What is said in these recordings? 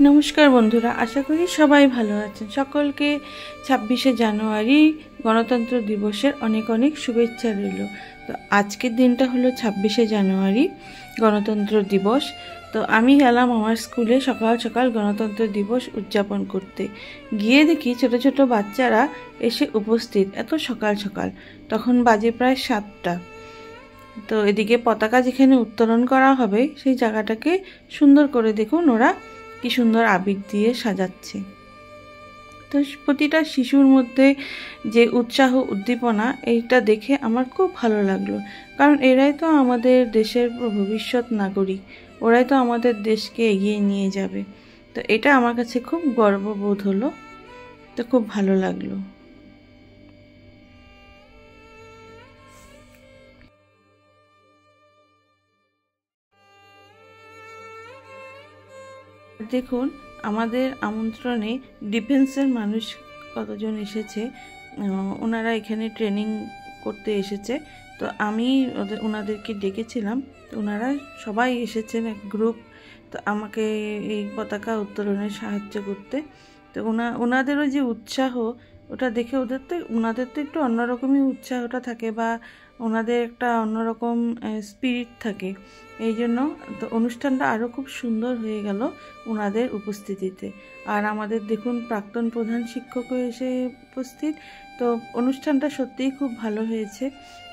নমস্কার বন্ধুরা, আশা করি সবাই ভালো আছেন। সকলকে 26শে জানুয়ারি গণতন্ত্র দিবসের অনেক অনেক শুভেচ্ছা রইল। তো আজকের দিনটা হলো 26শে জানুয়ারি গণতন্ত্র দিবস। তো আমি গেলাম আমার স্কুলে সকাল সকাল গণতন্ত্র দিবস উদযাপন করতে। গিয়ে দেখি ছোট ছোট বাচ্চারা এসে উপস্থিত এত সকাল সকাল। তখন বাজে প্রায় 7টা। তো এদিকে পতাকা যেখানে উত্তোলন করা হবে সেই জায়গাটাকে সুন্দর করে দেখুন ওরা কি সুন্দর আবির দিয়ে সাজাচ্ছে। তো প্রতিটা শিশুর মধ্যে যে উৎসাহ উদ্দীপনা, এইটা দেখে আমার খুব ভালো লাগলো। কারণ এরাই তো আমাদের দেশের ভবিষ্যৎ নাগরিক, ওরাই তো আমাদের দেশকে এগিয়ে নিয়ে যাবে। তো এটা আমার কাছে খুব গর্ববোধ হলো, তো খুব ভালো লাগলো। দেখুন আমাদের আমন্ত্রণে ডিফেন্সের মানুষ কতজন এসেছে। ওনারা এখানে ট্রেনিং করতে এসেছে। তো আমি ওনাদেরকে ডেকেছিলাম। তো ওনারা সবাই এসেছেন এক গ্রুপ, তো আমাকে এই পতাকা উত্তোলনে সাহায্য করতে। তো ওনাদেরও যে উৎসাহ, ওটা দেখে ওনাদের তো একটু অন্যরকমই উৎসাহটা থাকে, বা ওনাদের একটা অন্যরকম স্পিরিট থাকে। এই জন্য তো অনুষ্ঠানটা আরও খুব সুন্দর হয়ে গেল ওনাদের উপস্থিতিতে। আর আমাদের দেখুন প্রাক্তন প্রধান শিক্ষকও এসে উপস্থিত। তো অনুষ্ঠানটা সত্যিই খুব ভালো হয়েছে।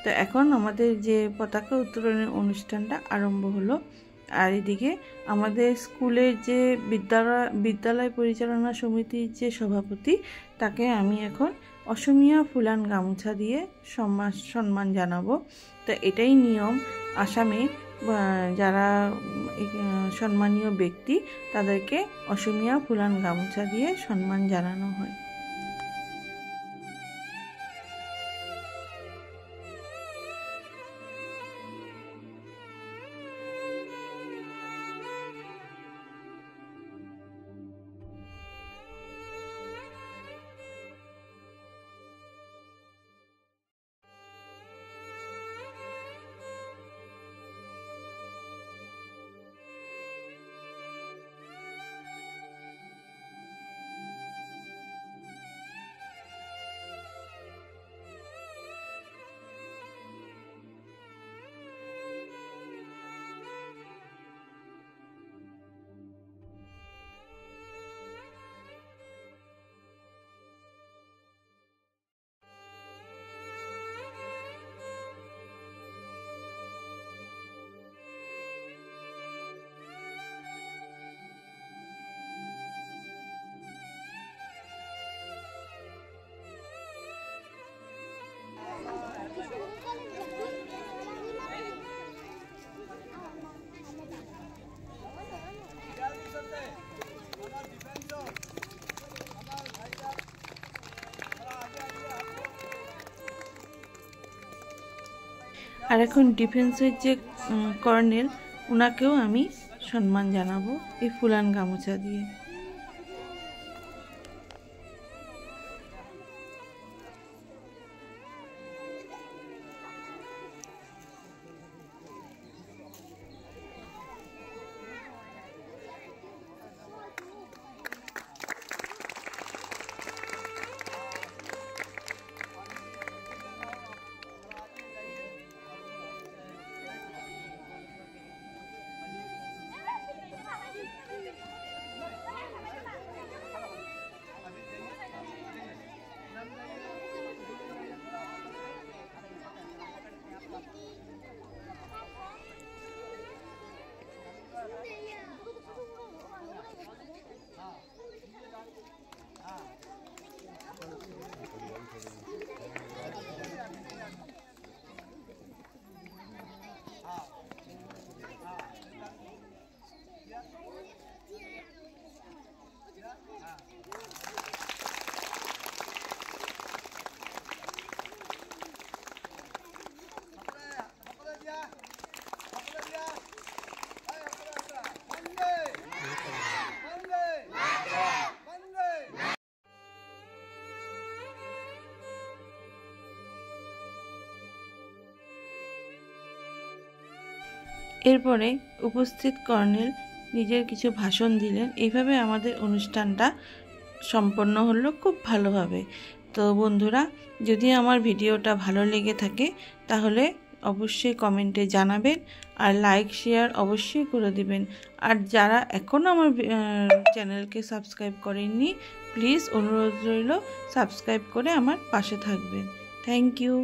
তো এখন আমাদের যে পতাকা উত্তোলনের অনুষ্ঠানটা আরম্ভ হলো। আর এদিকে আমাদের স্কুলের যে বিদ্যালয় পরিচালনা সমিতির যে সভাপতি, তাকে আমি এখন অসমীয়া ফুলান গামছা দিয়ে সম্মান জানাবো। তো এটাই নিয়ম আসামে। যারা সম্মানীয় ব্যক্তি তাদেরকে অসমীয়া ফুলান গামছা দিয়ে সম্মান জানানো হয়। আর এখন ডিফেন্সের যে কর্নেল, ওনাকেও আমি সম্মান জানাবো এই ফুলান গামছা দিয়ে। এরপরে উপস্থিত কর্নেল নিজের কিছু ভাষণ দিলেন। এইভাবে আমাদের অনুষ্ঠানটা সম্পন্ন হলো খুব ভালোভাবে। তো বন্ধুরা, যদি আমার ভিডিওটা ভালো লেগে থাকে তাহলে অবশ্যই কমেন্টে জানাবেন, আর লাইক শেয়ার অবশ্যই করে দিবেন। আর যারা এখনও আমার চ্যানেলকে সাবস্ক্রাইব করেননি, প্লিজ অনুরোধ রইল সাবস্ক্রাইব করে আমার পাশে থাকবেন। Thank you.